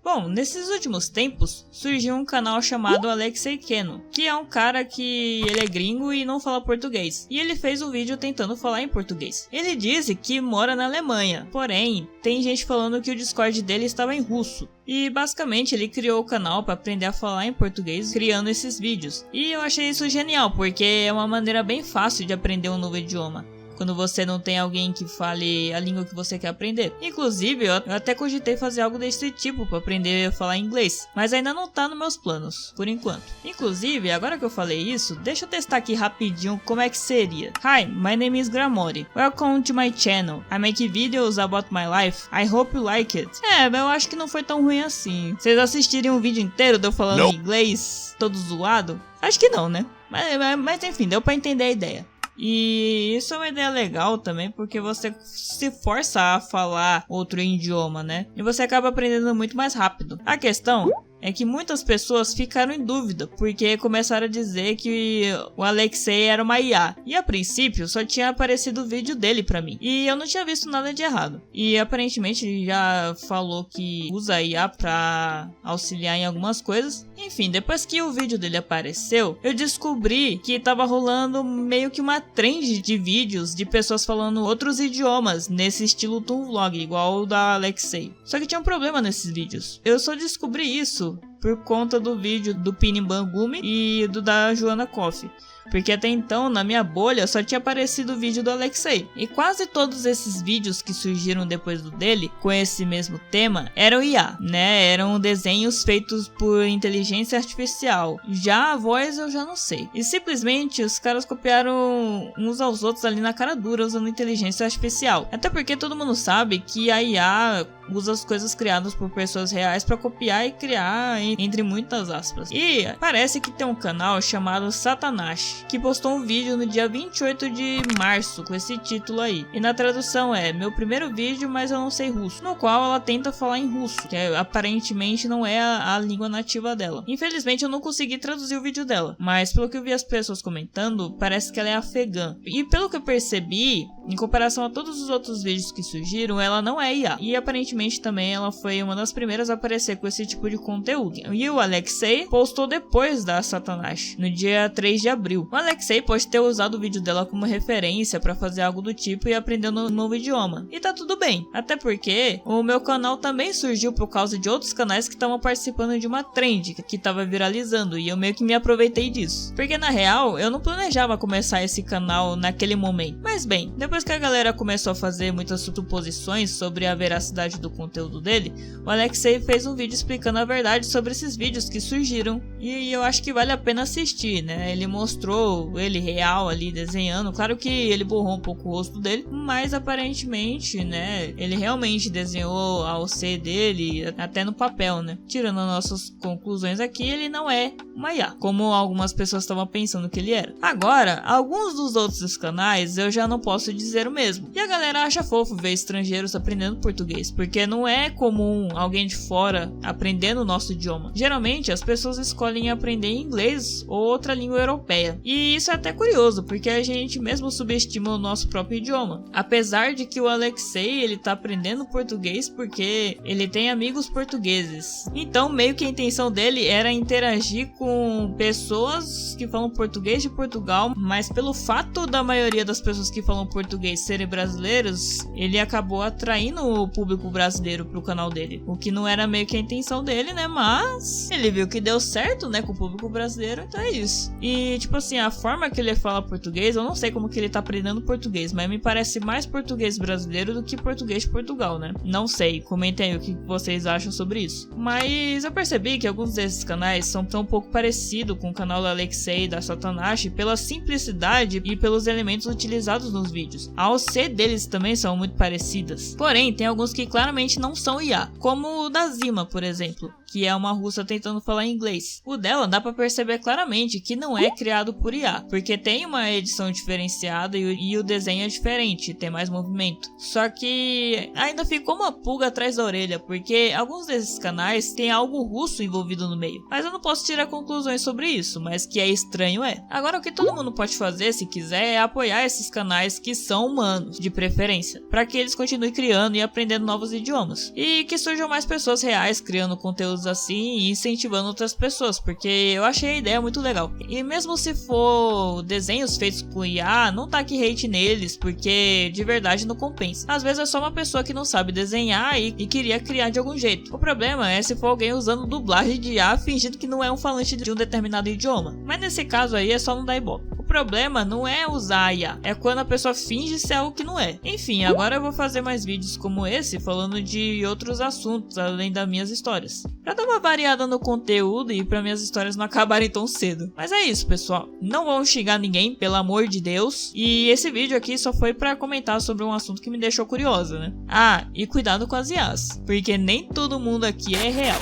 Bom, nesses últimos tempos, surgiu um canal chamado Alexei Keno, que é um cara que ele é gringo e não fala português. E ele fez um vídeo tentando falar em português. Ele disse que mora na Alemanha, porém, tem gente falando que o Discord dele estava em russo. E basicamente ele criou o canal para aprender a falar em português, criando esses vídeos. E eu achei isso genial, porque é uma maneira bem fácil de aprender um novo idioma, quando você não tem alguém que fale a língua que você quer aprender. Inclusive, eu até cogitei fazer algo desse tipo para aprender a falar inglês, mas ainda não tá nos meus planos, por enquanto. Inclusive, agora que eu falei isso, deixa eu testar aqui rapidinho como é que seria. Hi, my name is Gramori. Welcome to my channel. I make videos about my life. I hope you like it. Eu acho que não foi tão ruim assim. Vocês assistirem um vídeo inteiro de eu falando em inglês, todo zoado? Acho que não, né? Mas enfim, deu pra entender a ideia. E isso é uma ideia legal também, porque você se força a falar outro idioma, né? E você acaba aprendendo muito mais rápido. A questão é que muitas pessoas ficaram em dúvida, porque começaram a dizer que o Alexei era uma IA. E a princípio só tinha aparecido o vídeo dele pra mim, e eu não tinha visto nada de errado. E aparentemente ele já falou que usa a IA pra auxiliar em algumas coisas. Enfim, depois que o vídeo dele apareceu, eu descobri que tava rolando meio que uma trend de vídeos de pessoas falando outros idiomas nesse estilo Toon Vlog, igual o da Alexei. Só que tinha um problema nesses vídeos. Eu só descobri isso por conta do vídeo do Pinibangumi e do da Joana Coffee, porque até então na minha bolha só tinha aparecido o vídeo do Alexei. E quase todos esses vídeos que surgiram depois do dele, com esse mesmo tema, eram IA, né? Eram desenhos feitos por inteligência artificial. Já a voz eu já não sei. E simplesmente os caras copiaram uns aos outros ali na cara dura usando inteligência artificial. Até porque todo mundo sabe que a IA usa as coisas criadas por pessoas reais para copiar e criar, entre muitas aspas. E parece que tem um canal chamado Satanash, que postou um vídeo no dia 28 de março com esse título aí. E na tradução é meu primeiro vídeo, mas eu não sei russo, no qual ela tenta falar em russo, que aparentemente não é a língua nativa dela. Infelizmente eu não consegui traduzir o vídeo dela, mas pelo que eu vi as pessoas comentando, parece que ela é afegã. E pelo que eu percebi, em comparação a todos os outros vídeos que surgiram, ela não é IA. E aparentemente também ela foi uma das primeiras a aparecer com esse tipo de conteúdo. E o Alexei postou depois da Satanash, no dia 3 de abril. O Alexei pode ter usado o vídeo dela como referência para fazer algo do tipo e aprender um novo idioma. E tá tudo bem, até porque o meu canal também surgiu por causa de outros canais que estavam participando de uma trend que estava viralizando, e eu meio que me aproveitei disso. Porque na real, eu não planejava começar esse canal naquele momento. Mas bem, depois que a galera começou a fazer muitas suposições sobre a veracidade do conteúdo dele, o Alexei fez um vídeo explicando a verdade sobre esses vídeos que surgiram, e eu acho que vale a pena assistir, né? Ele mostrou ele real ali desenhando, claro que ele borrou um pouco o rosto dele, mas aparentemente, né, ele realmente desenhou a OC dele até no papel, né? Tirando as nossas conclusões aqui, ele não é uma IA, como algumas pessoas estavam pensando que ele era. Agora, alguns dos outros canais eu já não posso dizer o mesmo, e a galera acha fofo ver estrangeiros aprendendo português, porque não é comum alguém de fora aprendendo o nosso idioma. Geralmente as pessoas escolhem aprender inglês ou outra língua europeia, e isso é até curioso, porque a gente mesmo subestima o nosso próprio idioma. Apesar de que o Alexei, ele tá aprendendo português porque ele tem amigos portugueses, então meio que a intenção dele era interagir com pessoas que falam português de Portugal, mas pelo fato da maioria das pessoas que falam português serem brasileiros, ele acabou atraindo o público brasileiro pro canal dele, o que não era meio que a intenção dele, né? Mas ele viu que deu certo, né, com o público brasileiro, então é isso. E tipo assim, a forma que ele fala português, eu não sei como que ele tá aprendendo português, mas me parece mais português brasileiro do que português de Portugal, né? Não sei, comentem aí o que vocês acham sobre isso. Mas eu percebi que alguns desses canais são tão pouco parecidos com o canal do Alexei e da Satanash pela simplicidade e pelos elementos utilizados nos vídeos. A OC deles também são muito parecidas, porém tem alguns que claramente não são IA, como o da Zima, por exemplo, que é uma russa tentando falar inglês. O dela dá pra perceber claramente que não é criado por IA, porque tem uma edição diferenciada e o desenho é diferente, tem mais movimento. Só que ainda ficou uma pulga atrás da orelha, porque alguns desses canais tem algo russo envolvido no meio. Mas eu não posso tirar conclusões sobre isso, mas que é estranho é. Agora o que todo mundo pode fazer, se quiser, é apoiar esses canais que são humanos, de preferência, para que eles continuem criando e aprendendo novos idiomas. E que surjam mais pessoas reais criando conteúdos assim e incentivando outras pessoas, porque eu achei a ideia muito legal. E mesmo se for desenhos feitos com IA, não taque hate neles, porque de verdade não compensa. Às vezes é só uma pessoa que não sabe desenhar e queria criar de algum jeito. O problema é se for alguém usando dublagem de IA fingindo que não é um falante de um determinado idioma. Mas nesse caso aí é só não dar ibope. O problema não é usar a IA, é quando a pessoa finge ser algo que não é. Enfim, agora eu vou fazer mais vídeos como esse, falando de outros assuntos, além das minhas histórias. Pra dar uma variada no conteúdo e pra minhas histórias não acabarem tão cedo. Mas é isso, pessoal. Não vamos xingar ninguém, pelo amor de Deus. E esse vídeo aqui só foi pra comentar sobre um assunto que me deixou curiosa, né? Ah, e cuidado com as IAs, porque nem todo mundo aqui é real.